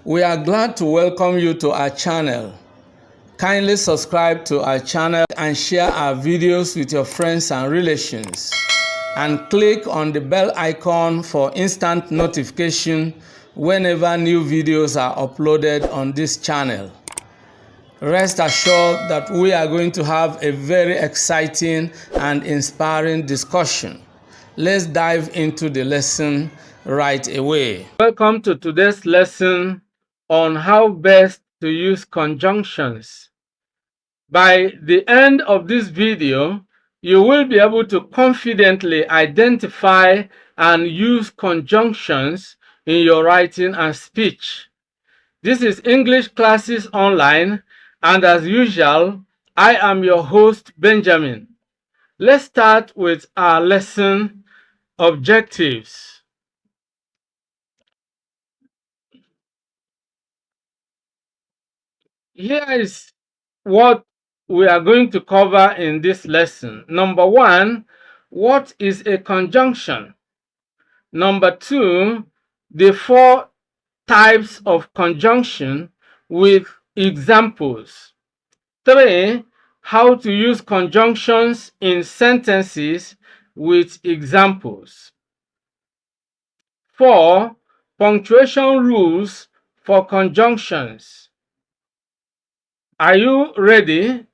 We are glad to welcome you to our channel. Kindly subscribe to our channel and share our videos with your friends and relations. And click on the bell icon for instant notification whenever new videos are uploaded on this channel. Rest assured that we are going to have a very exciting and inspiring discussion. Let's dive into the lesson right away. Welcome to today's lesson on how best to use conjunctions. By the end of this video, you will be able to confidently identify and use conjunctions in your writing and speech. This is English Classes Online, and as usual, I am your host, Benjamin. Let's start with our lesson objectives. Here is what we are going to cover in this lesson. Number one, what is a conjunction? Number two, the four types of conjunction with examples. 3. How to use conjunctions in sentences with examples. 4. Punctuation rules for conjunctions. Are you ready?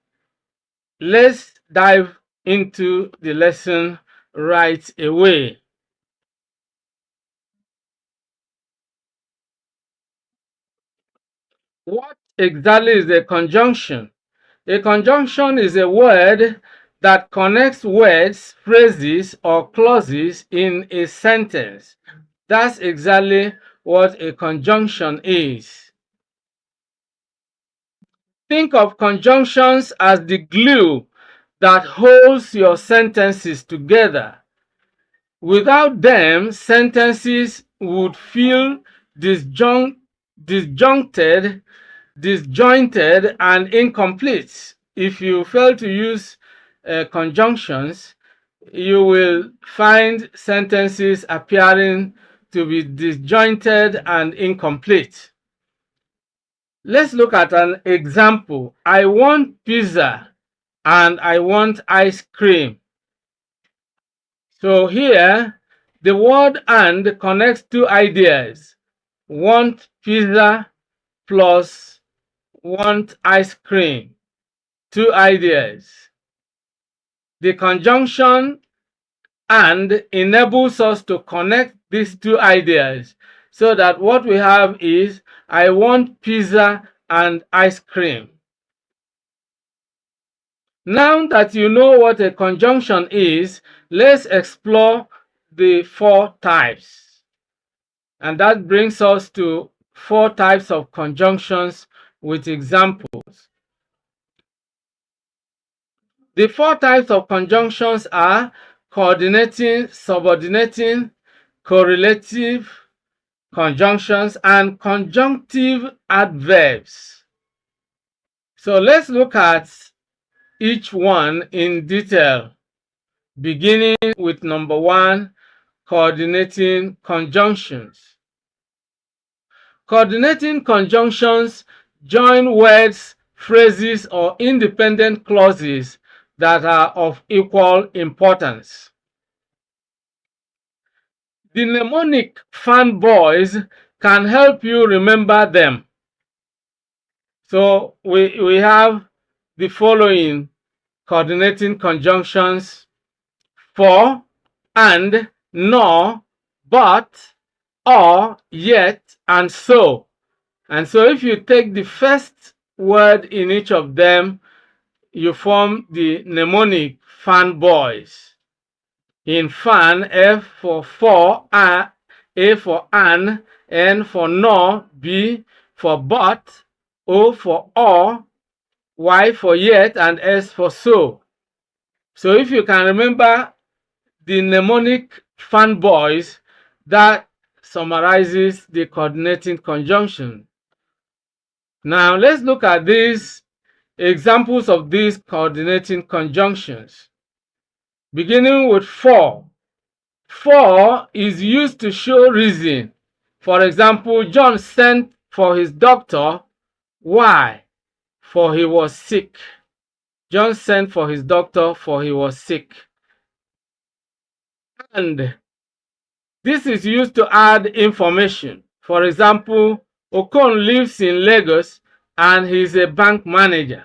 Let's dive into the lesson right away. What exactly is a conjunction? A conjunction is a word that connects words, phrases, or clauses in a sentence. That's exactly what a conjunction is. Think of conjunctions as the glue that holds your sentences together. Without them, sentences would feel disjointed, and incomplete. If you fail to use conjunctions, you will find sentences appearing to be disjointed and incomplete. Let's look at an example. I want pizza and I want ice cream. So here, the word "and" connects two ideas. Want pizza plus want ice cream. Two ideas. The conjunction "and" enables us to connect these two ideas so that what we have is I want pizza and ice cream. Now that you know what a conjunction is, let's explore the four types. And that brings us to four types of conjunctions with examples. The four types of conjunctions are coordinating, subordinating, correlative conjunctions, and conjunctive adverbs. So let's look at each one in detail, beginning with number one, coordinating conjunctions. Coordinating conjunctions join words, phrases, or independent clauses that are of equal importance. The mnemonic fanboys can help you remember them. So we have the following coordinating conjunctions: for, and, nor, but, or, yet, and so. And so if you take the first word in each of them, you form the mnemonic fanboys. In fan, F for, A for an, N for no, B for but, O for or, Y for yet, and S for so. So if you can remember the mnemonic fanboys, that summarizes the coordinating conjunction. Now let's look at these examples of these coordinating conjunctions. Beginning with for. For is used to show reason. For example, John sent for his doctor. Why? For he was sick. John sent for his doctor, for he was sick. And this is used to add information. For example, Okon lives in Lagos and he's a bank manager.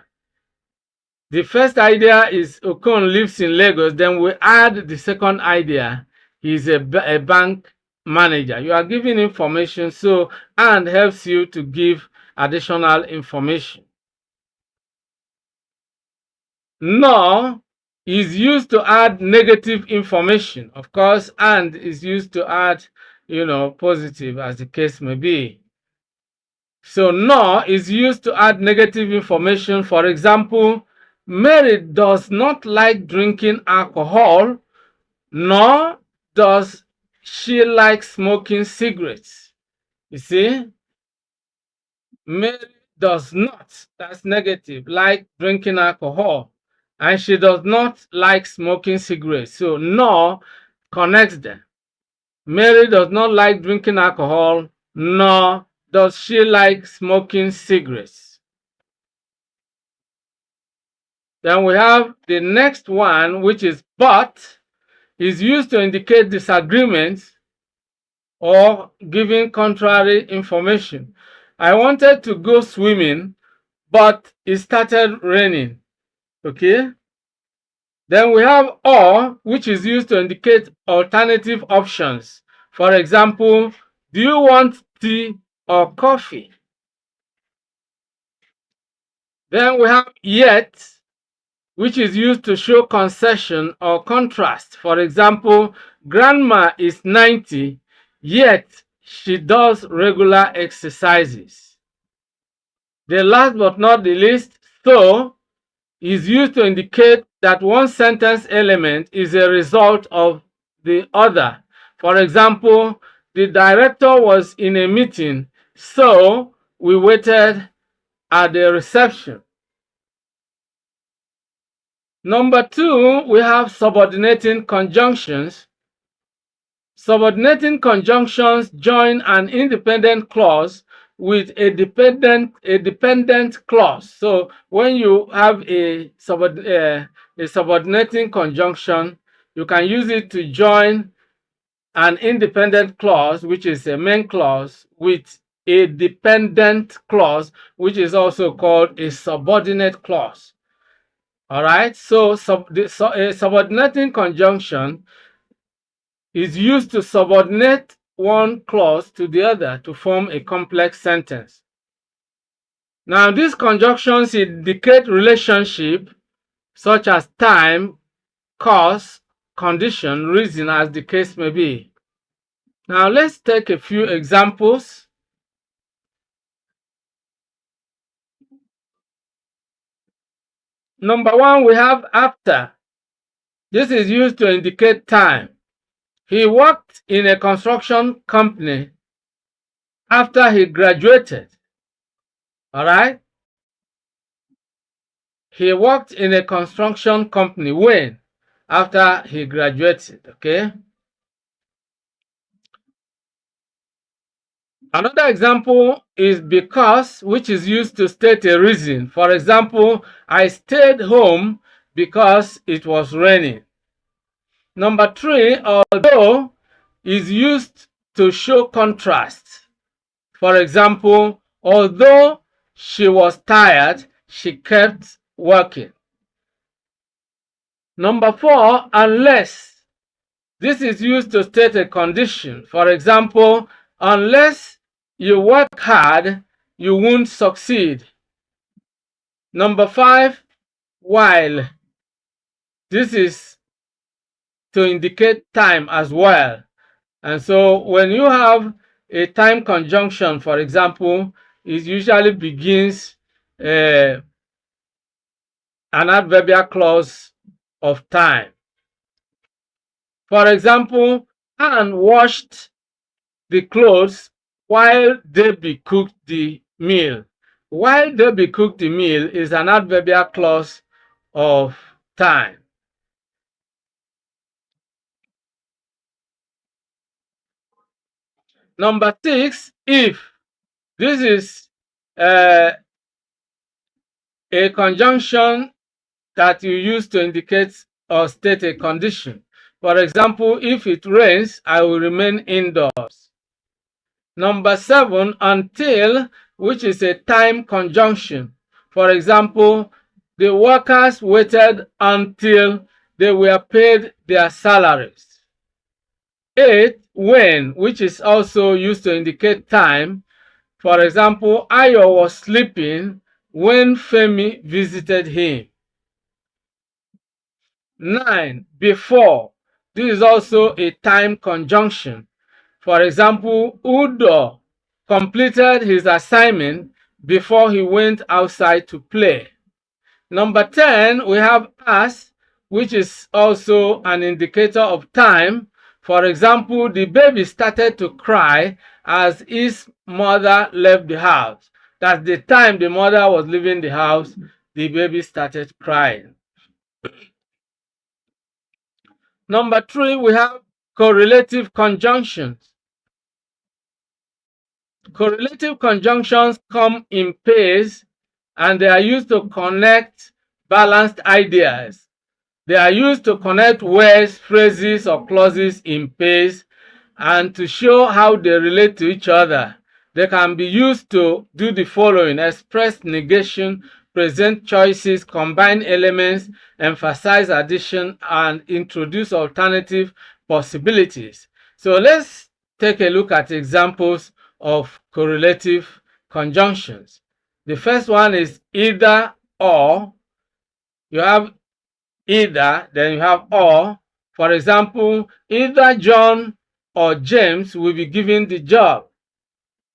The first idea is Okon lives in Lagos, then we add the second idea, he's a bank manager. You are giving information, so and helps you to give additional information. Nor is used to add negative information. Of course, and is used to add, positive, as the case may be. So nor is used to add negative information. For example, Mary does not like drinking alcohol, nor does she like smoking cigarettes. You see, Mary does not, that's negative, like drinking alcohol, and she does not like smoking cigarettes. So nor connects them. Mary does not like drinking alcohol, nor does she like smoking cigarettes. Then we have the next one, which is but, is used to indicate disagreement or giving contrary information. I wanted to go swimming, but it started raining. Okay? Then we have or, which is used to indicate alternative options. For example, do you want tea or coffee? Then we have yet, which is used to show concession or contrast. For example, grandma is 90, yet she does regular exercises. The last but not the least, so, is used to indicate that one sentence element is a result of the other. For example, the director was in a meeting, so we waited at the reception. Number 2, we have subordinating conjunctions. Subordinating conjunctions join an independent clause with a dependent clause. So when you have a subordinating conjunction, you can use it to join an independent clause, which is a main clause, with a dependent clause, which is also called a subordinate clause. All right, so a subordinating conjunction is used to subordinate one clause to the other to form a complex sentence. Now, these conjunctions indicate relationship such as time, cause, condition, reason, as the case may be. Now, let's take a few examples. Number 1, we have after. This is used to indicate time. He worked in a construction company after he graduated. All right? He worked in a construction company when? After he graduated, okay? Another example is because, which is used to state a reason. For example, I stayed home because it was raining. Number 3, although, is used to show contrast. For example, although she was tired, she kept working. Number 4, unless. This is used to state a condition. For example, unless you work hard, you won't succeed. Number 5, while. This is to indicate time as well. And so when you have a time conjunction, for example, it usually begins an adverbial clause of time. For example, Anne washed the clothes while Debbie cooked the meal. While Debbie cooked the meal is an adverbial clause of time. Number 6, if. This is a conjunction that you use to indicate or state a condition. For example, if it rains, I will remain indoors. Number 7, until, which is a time conjunction. For example, the workers waited until they were paid their salaries. 8, when, which is also used to indicate time. For example, Ayo was sleeping when Femi visited him. 9, before. This is also a time conjunction. For example, Udo completed his assignment before he went outside to play. Number 10, we have as, which is also an indicator of time. For example, the baby started to cry as his mother left the house. That's the time the mother was leaving the house, the baby started crying. Number 3, we have correlative conjunctions. Correlative conjunctions come in pairs and they are used to connect balanced ideas. They are used to connect words, phrases, or clauses in pairs and to show how they relate to each other. They can be used to do the following: express negation, present choices, combine elements, emphasize addition, and introduce alternative possibilities. So let's take a look at examples of correlative conjunctions. The first one is either or. You have either, then you have or. For example, either John or James will be given the job.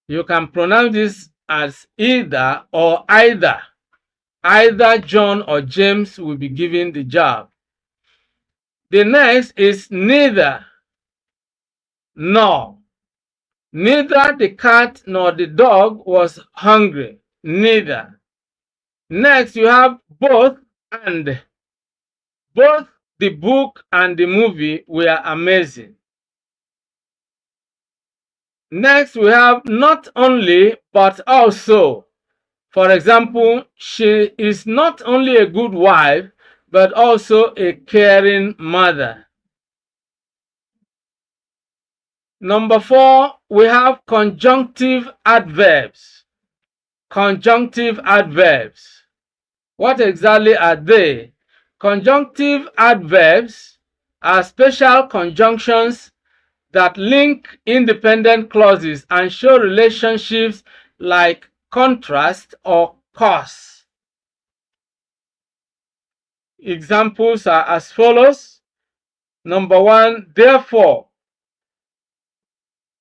You can pronounce this as either or either. Either John or James will be given the job. The next is neither nor. Neither the cat nor the dog was hungry. Neither. Next, you have both and. Both the book and the movie were amazing. Next, we have not only but also. For example, she is not only a good wife, but also a caring mother. Number 4, we have conjunctive adverbs. Conjunctive adverbs. What exactly are they? Conjunctive adverbs are special conjunctions that link independent clauses and show relationships like contrast or cause. Examples are as follows. Number 1, therefore.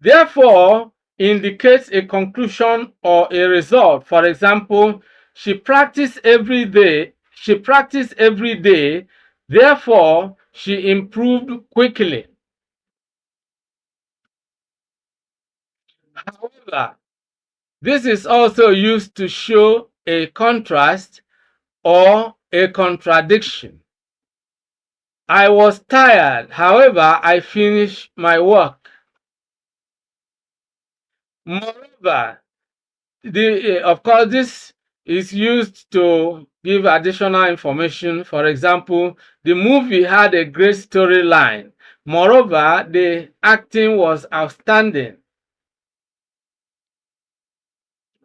Therefore indicates a conclusion or a result. For example, she practiced every day. She practiced every day. Therefore, she improved quickly. However, this is also used to show a contrast or a contradiction. I was tired, however, I finished my work. Moreover, of course, this is used to give additional information. For example, the movie had a great storyline. Moreover, the acting was outstanding.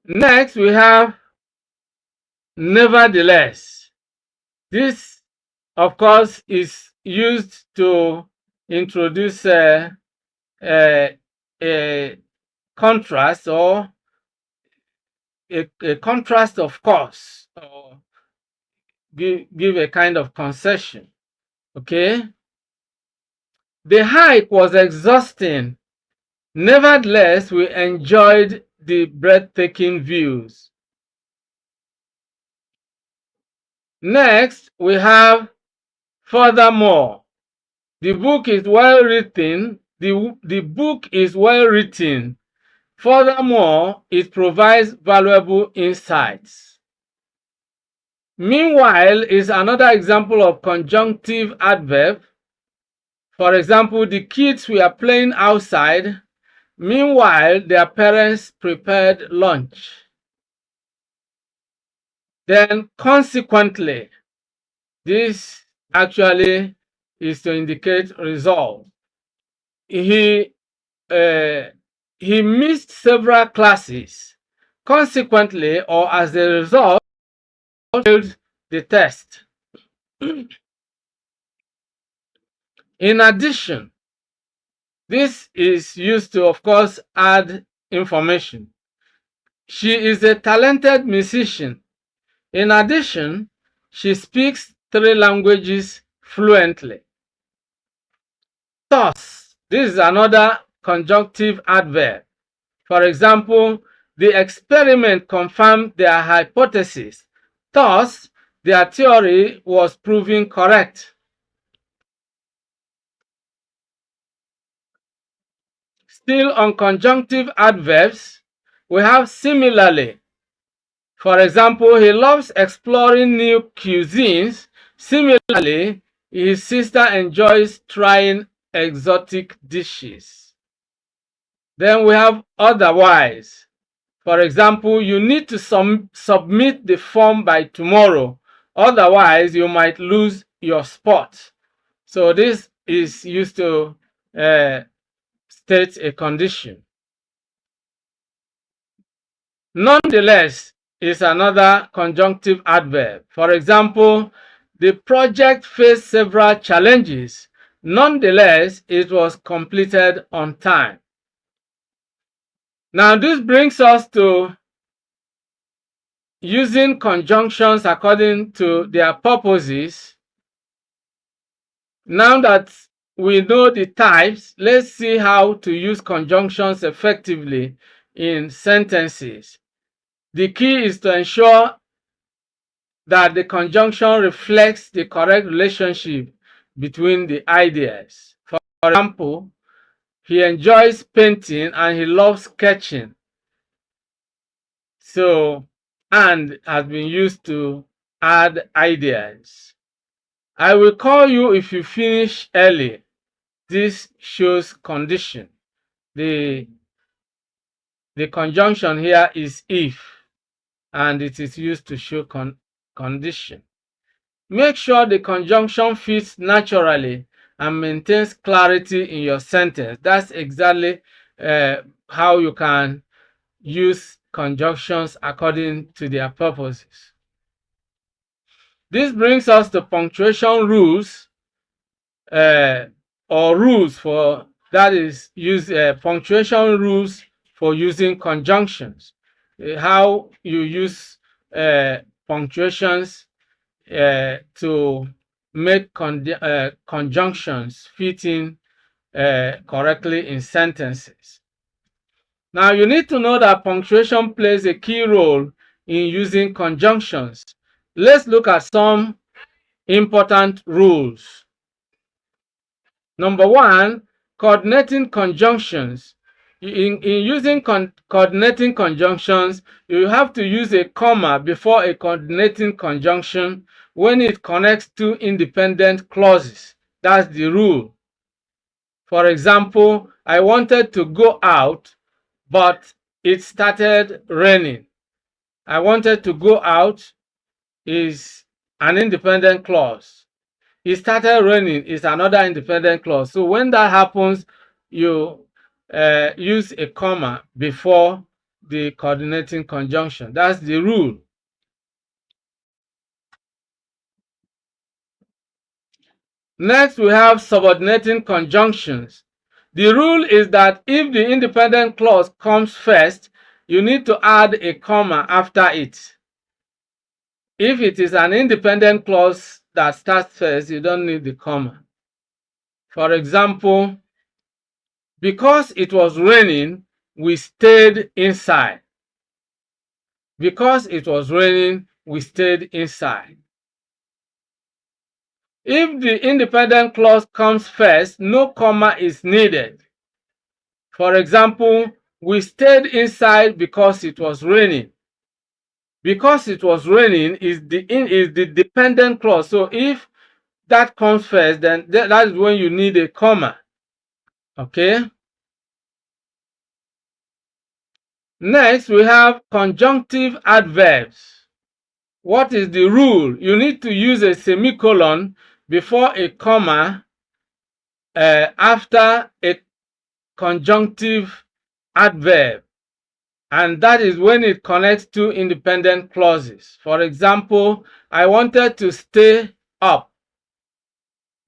Next, we have nevertheless. This, of course, is used to introduce a contrast or a contrast of course, or give a kind of concession. Okay? The hike was exhausting. Nevertheless, we enjoyed the breathtaking views. Next, we have furthermore. The book is well written. The book is well written. Furthermore, it provides valuable insights. Meanwhile is another example of conjunctive adverb. For example, the kids were playing outside. Meanwhile, their parents prepared lunch. Then consequently, this actually is to indicate result. He uh, he missed several classes. Consequently, or as a result, failed the test. In addition, this is used to, of course, add information. She is a talented musician. In addition, she speaks 3 languages fluently. Thus, this is another conjunctive adverb. For example, the experiment confirmed their hypothesis. Thus, their theory was proven correct. Still on conjunctive adverbs, we have similarly. For example, he loves exploring new cuisines. Similarly, his sister enjoys trying exotic dishes. Then we have otherwise. For example, you need to submit the form by tomorrow. Otherwise, you might lose your spot. So this is used to state a condition. Nonetheless is another conjunctive adverb. For example, the project faced several challenges. Nonetheless, it was completed on time. Now, this brings us to using conjunctions according to their purposes. Now that we know the types, let's see how to use conjunctions effectively in sentences. The key is to ensure that the conjunction reflects the correct relationship between the ideas. For example, he enjoys painting and he loves sketching. So, and has been used to add ideas. I will call you if you finish early. This shows condition. The conjunction here is if, and it is used to show condition. Make sure the conjunction fits naturally and maintains clarity in your sentence. That's exactly how you can use conjunctions according to their purposes. This brings us to punctuation rules, or rules for, that is, use punctuation rules for using conjunctions. How you use punctuations to make conjunctions fit in correctly in sentences. Now, you need to know that punctuation plays a key role in using conjunctions. Let's look at some important rules. Number one, coordinating conjunctions. In using coordinating conjunctions, you have to use a comma before a coordinating conjunction when it connects two independent clauses. That's the rule. For example, I wanted to go out, but it started raining. I wanted to go out is an independent clause. It started raining is another independent clause. So when that happens, you use a comma before the coordinating conjunction. That's the rule. Next, we have subordinating conjunctions. The rule is that if the independent clause comes first, you need to add a comma after it. If it is an independent clause that starts first, you don't need the comma. For example, because it was raining, we stayed inside. Because it was raining, we stayed inside. If the independent clause comes first, no comma is needed. For example, we stayed inside because it was raining. Because it was raining is the dependent clause. So if that comes first, then that is when you need a comma. Okay? Next, we have conjunctive adverbs. What is the rule? You need to use a semicolon before a comma after a conjunctive adverb, and that is when it connects two independent clauses. For example, I wanted to stay up.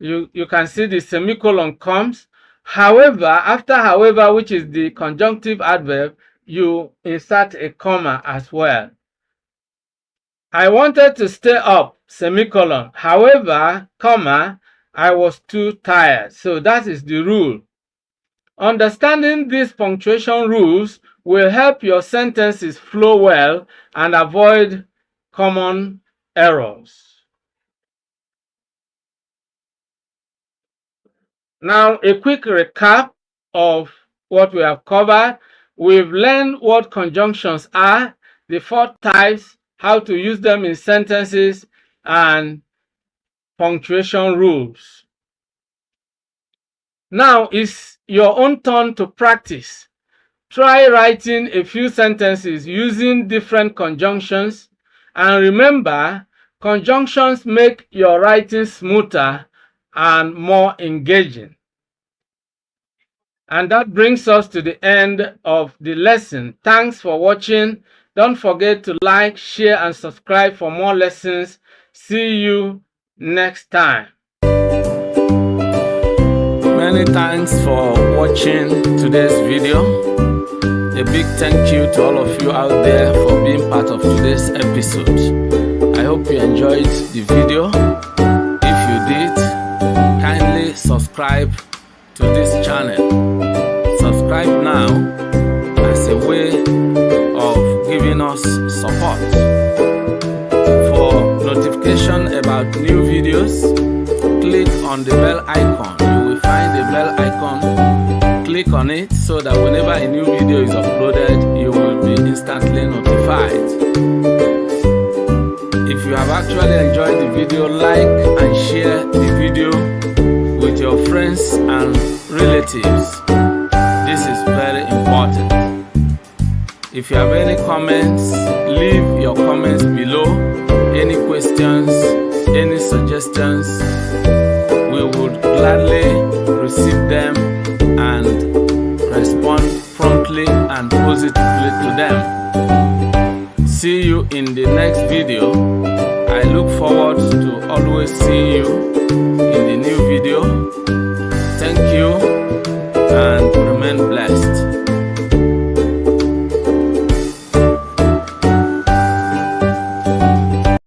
You can see the semicolon comes. However, after however, which is the conjunctive adverb, you insert a comma as well. I wanted to stay up, semicolon. However, comma, I was too tired. So that is the rule. Understanding these punctuation rules will help your sentences flow well and avoid common errors. Now, a quick recap of what we have covered. We've learned what conjunctions are, the 4 types, how to use them in sentences, and punctuation rules. Now it's your own turn to practice. Try writing a few sentences using different conjunctions, and remember, conjunctions make your writing smoother and more engaging. And that brings us to the end of the lesson. Thanks for watching. Don't forget to like, share, and subscribe for more lessons. See you next time. Many thanks for watching today's video. A big thank you to all of you out there for being part of today's episode. I hope you enjoyed the video. If you did, kindly subscribe to this channel. Subscribe now as a way of giving us support. For notification about new videos, click on the bell icon. You will find the bell icon. Click on it so that whenever a new video is uploaded, you will be instantly notified. If you have actually enjoyed the video, like and share the video with your friends and relatives. This is very important. If you have any comments, leave your comments below. Any questions, any suggestions, we would gladly receive them and respond promptly and positively to them. See you in the next video. I look forward to always seeing you in the new video. Thank you.